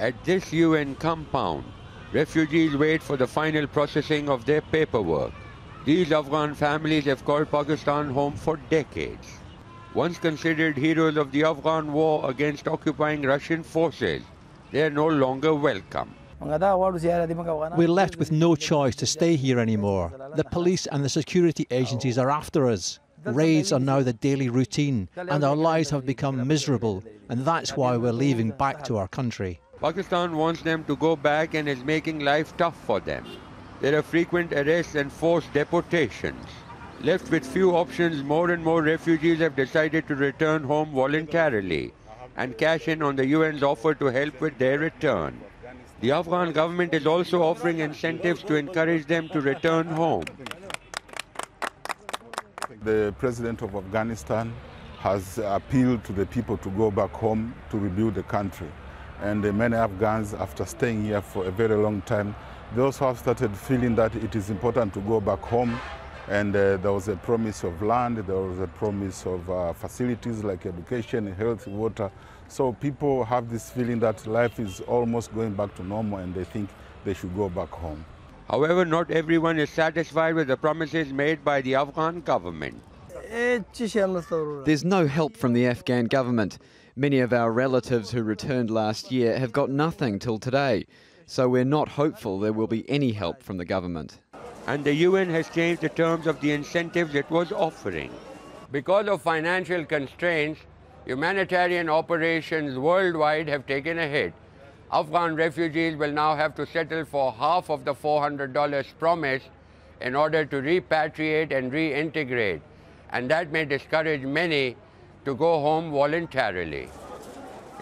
At this UN compound, refugees wait for the final processing of their paperwork. These Afghan families have called Pakistan home for decades. Once considered heroes of the Afghan war against occupying Russian forces, they are no longer welcome. We're left with no choice to stay here anymore. The police and the security agencies are after us. Raids are now the daily routine, and our lives have become miserable, and that's why we're leaving back to our country. Pakistan wants them to go back and is making life tough for them. There are frequent arrests and forced deportations. Left with few options, more and more refugees have decided to return home voluntarily and cash in on the UN's offer to help with their return. The Afghan government is also offering incentives to encourage them to return home. The president of Afghanistan has appealed to the people to go back home to rebuild the country. And many Afghans, after staying here for a very long time, they also have started feeling that it is important to go back home. And there was a promise of land, there was a promise of facilities like education, health, water. So people have this feeling that life is almost going back to normal and they think they should go back home. However, not everyone is satisfied with the promises made by the Afghan government. There's no help from the Afghan government. Many of our relatives who returned last year have got nothing till today. So we're not hopeful there will be any help from the government. And the UN has changed the terms of the incentives it was offering. Because of financial constraints, humanitarian operations worldwide have taken a hit. Afghan refugees will now have to settle for half of the $400 promised in order to repatriate and reintegrate. And that may discourage many to go home voluntarily.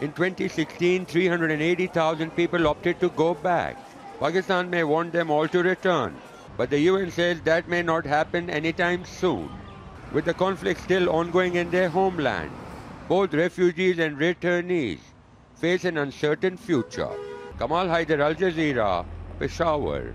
In 2016, 380,000 people opted to go back. Pakistan may want them all to return, but the UN says that may not happen anytime soon. With the conflict still ongoing in their homeland, both refugees and returnees face an uncertain future. Kamal, Hyder, Al Jazeera, Peshawar.